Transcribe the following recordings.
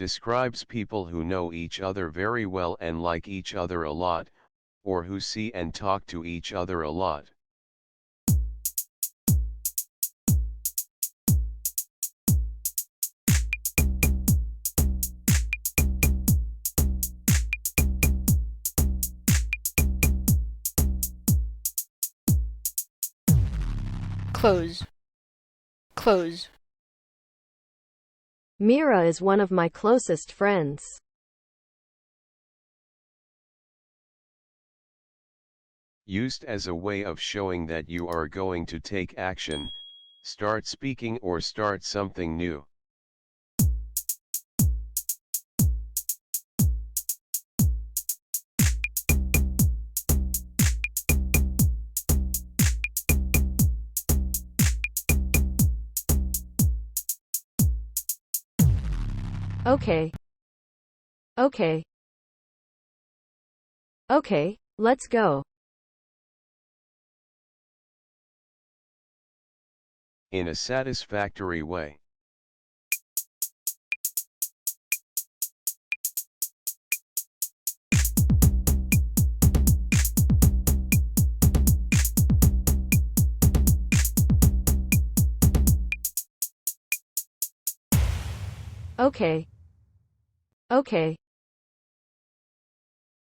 Describes people who know each other very well and like each other a lot, or who see and talk to each other a lot. Close. Close. Mira is one of my closest friends. Used as a way of showing that you are going to take action, start speaking or start something new. Okay. Okay. Okay, let's go. In a satisfactory way. Okay. Okay.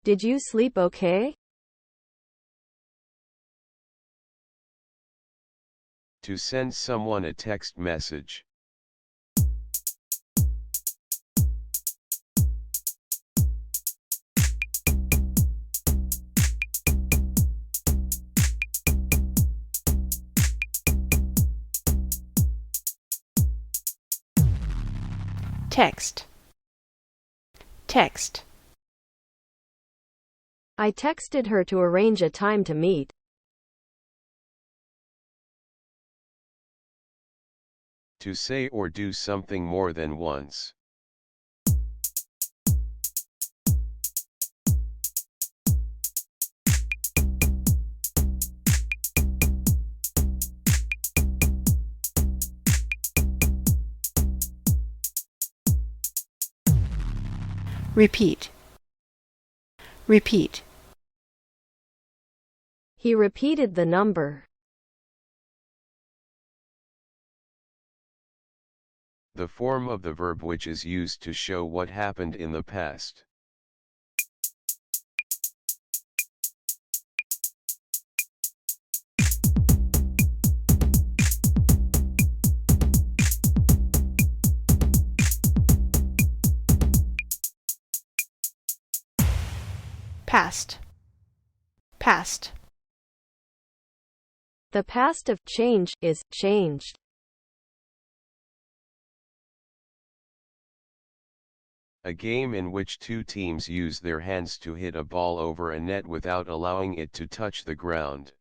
Did you sleep okay? To send someone a text message. Text. Text. I texted her to arrange a time to meet. To say or do something more than once. Repeat. Repeat. He repeated the number. The form of the verb which is used to show what happened in the past. Past. Past. The past of change is changed. A game in which two teams use their hands to hit a ball over a net without allowing it to touch the ground.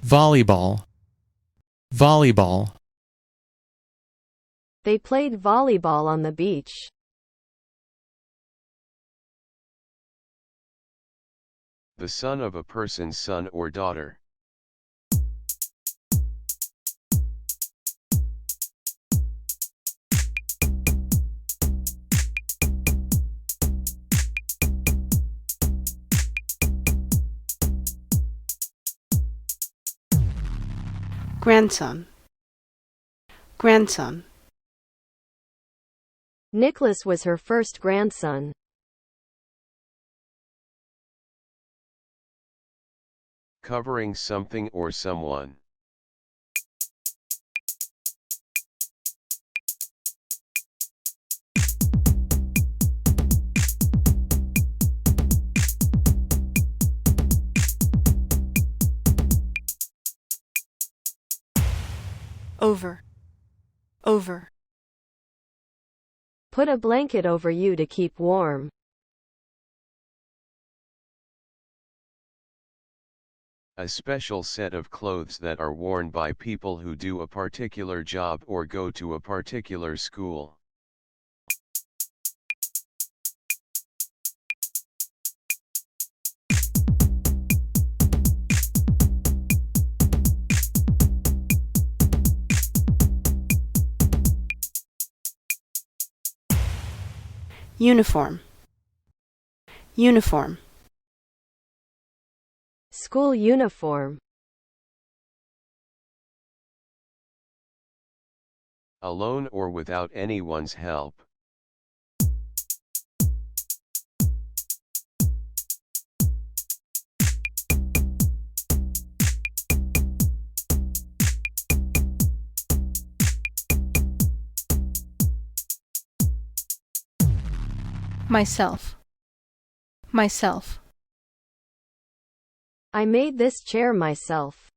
Volleyball. Volleyball. They played volleyball on the beach. The son of a person's son or daughter. Grandson. Grandson. Nicholas was her first grandson. Covering something or someone. Over. Over. Put a blanket over you to keep warm. A special set of clothes that are worn by people who do a particular job or go to a particular school. uniform, uniform, School uniform. Alone or without anyone's help. myself, myself, I made this chair myself.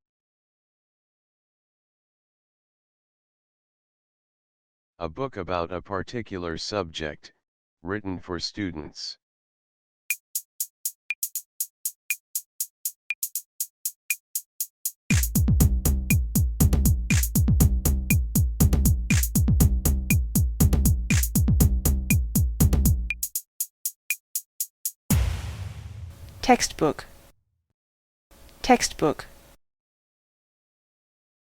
A book about a particular subject, written for students. textbook, textbook,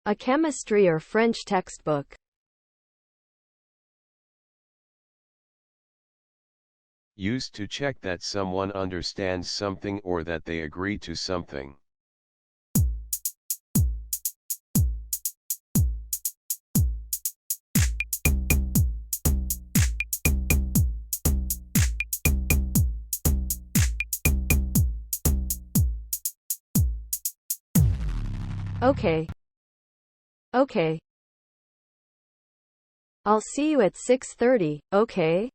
A chemistry or French textbook. Used to check that someone understands something or that they agree to something. Okay. Okay. I'll see you at 6:30, okay?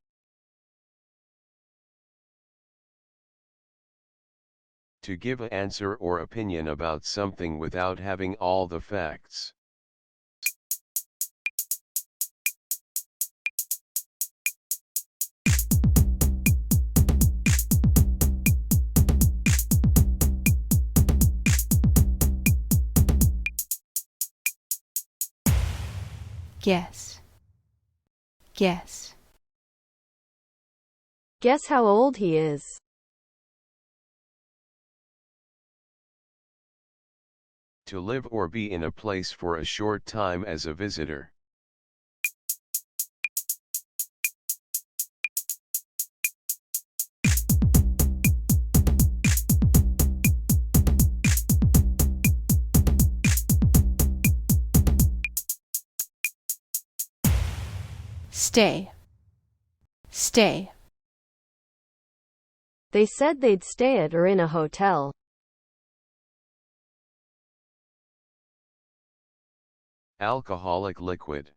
To give an answer or opinion about something without having all the facts. guess, guess, Guess how old he is. To live or be in a place for a short time as a visitor. stay, stay, They said they'd stay at or in a hotel. Alcoholic liquid.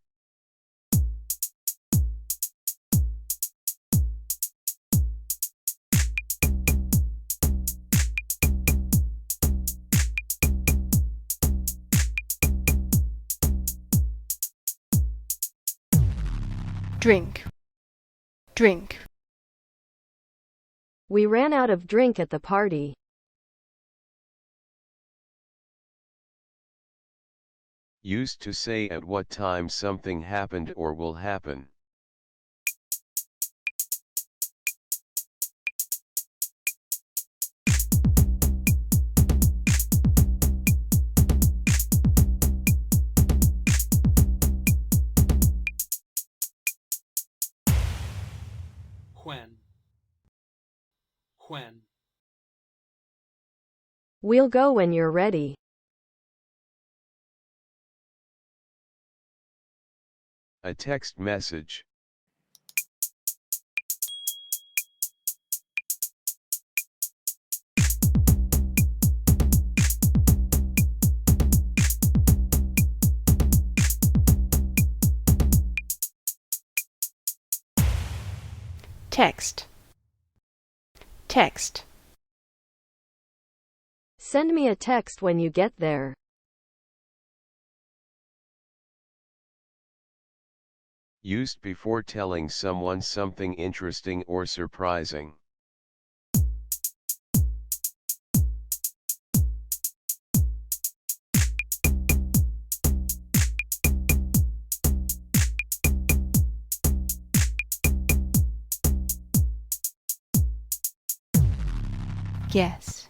drink, drink, We ran out of drink at the party. Used to say at what time something happened or will happen. When. We'll go when you're ready. A text message. text, text, Send me a text when you get there. Used before telling someone something interesting or surprising. guess,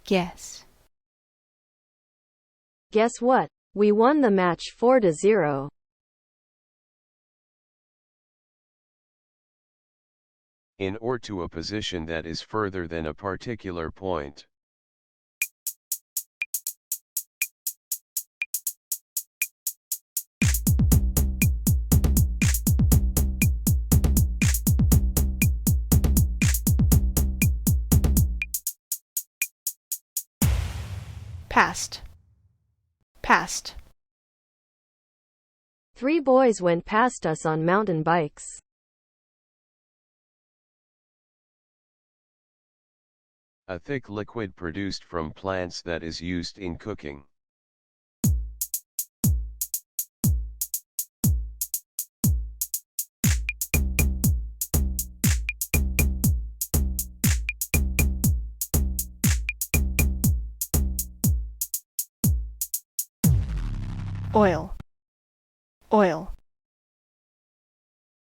guess, Guess what? We won the match 4-0. in or to a position that is further than a particular point. Past. Past. 3 boys went past us on mountain bikes. A thick liquid produced from plants that is used in cooking. Oil. Oil.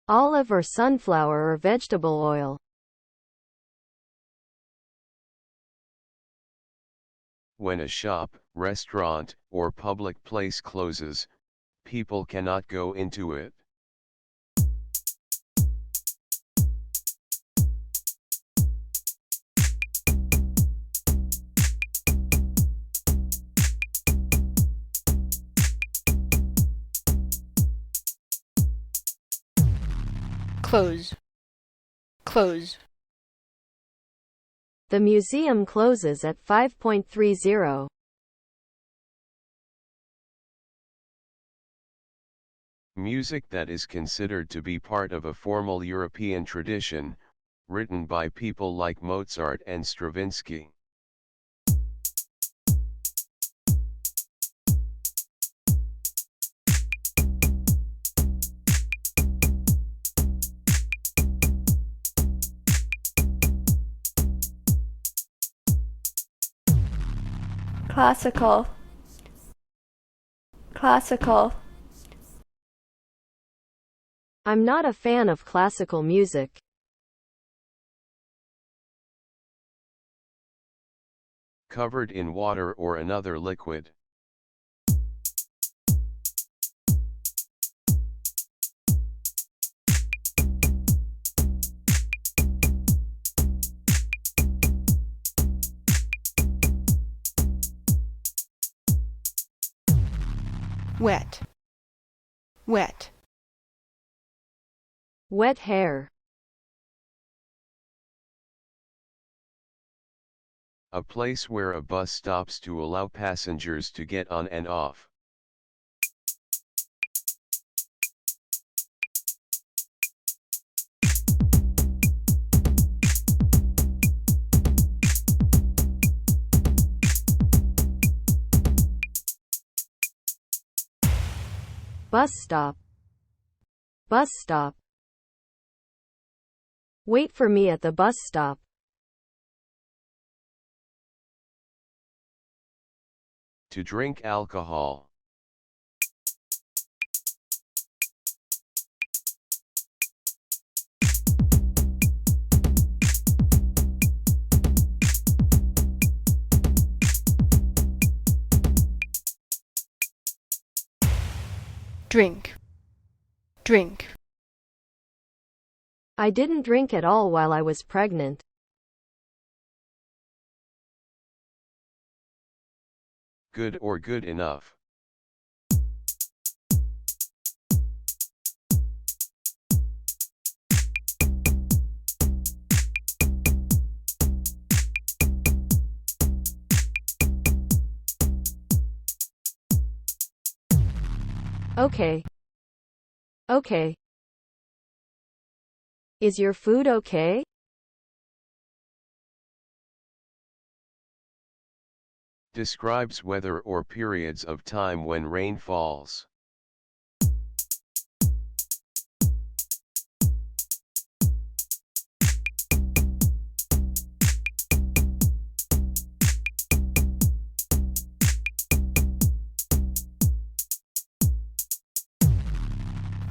Olive or sunflower or vegetable oil. When a shop, restaurant, or public place closes, people cannot go into it. Close. Close. The museum closes at 5:30. Music that is considered to be part of a formal European tradition, written by people like Mozart and Stravinsky. Classical. Classical. I'm not a fan of classical music. Covered in water or another liquid. Wet. Wet. Wet hair. A place where a bus stops to allow passengers to get on and off. Bus stop. Bus stop. Wait for me at the bus stop. To drink alcohol. Drink. Drink. I didn't drink at all while I was pregnant. Good or good enough. Okay. Okay. Is your food okay? Describes weather or periods of time when rain falls.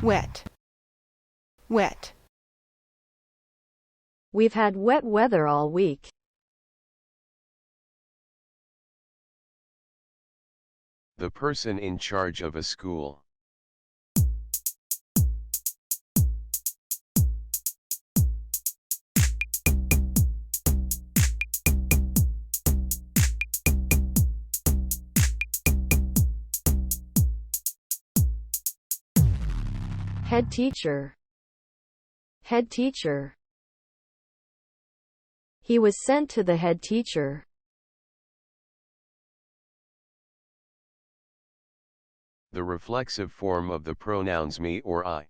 Wet. Wet. We've had wet weather all week. The person in charge of a school. Head teacher. Head teacher. He was sent to the head teacher. The reflexive form of the pronouns me or I.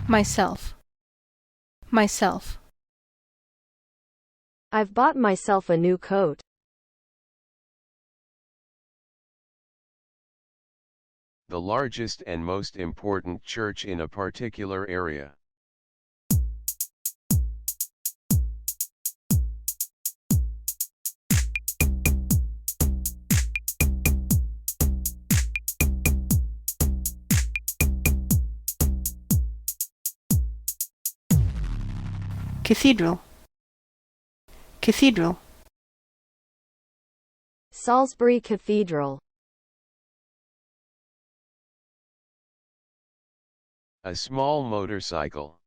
Myself. Myself. I've bought myself a new coat. The largest and most important church in a particular area. Cathedral. Cathedral. Salisbury Cathedral. A small motorcycle.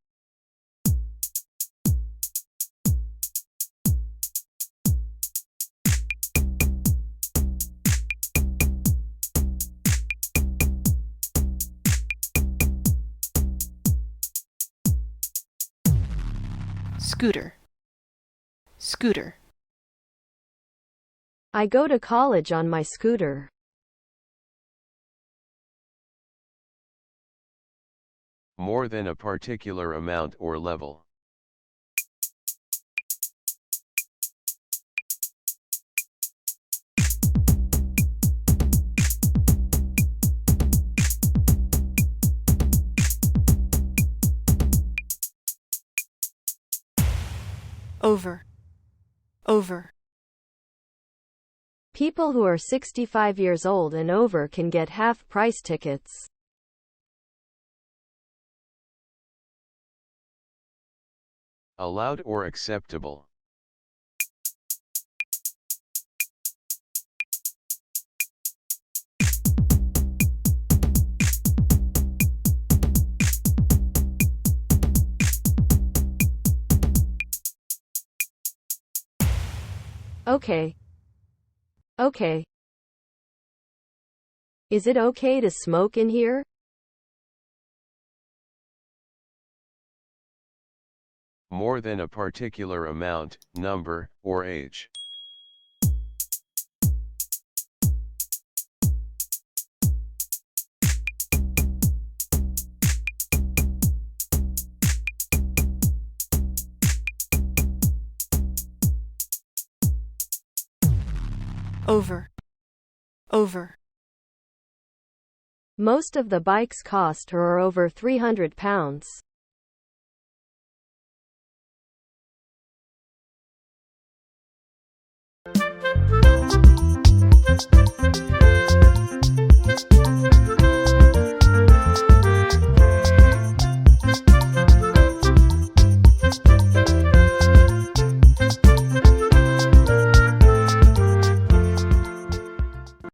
Scooter. Scooter. I go to college on my scooter. More than a particular amount or level. Over. Over. People who are 65 years old and over can get half-price tickets. Allowed or acceptable. Okay. Okay. Is it okay to smoke in here? More than a particular amount, number, or age. Over. Over. Most of the bikes cost her over £300.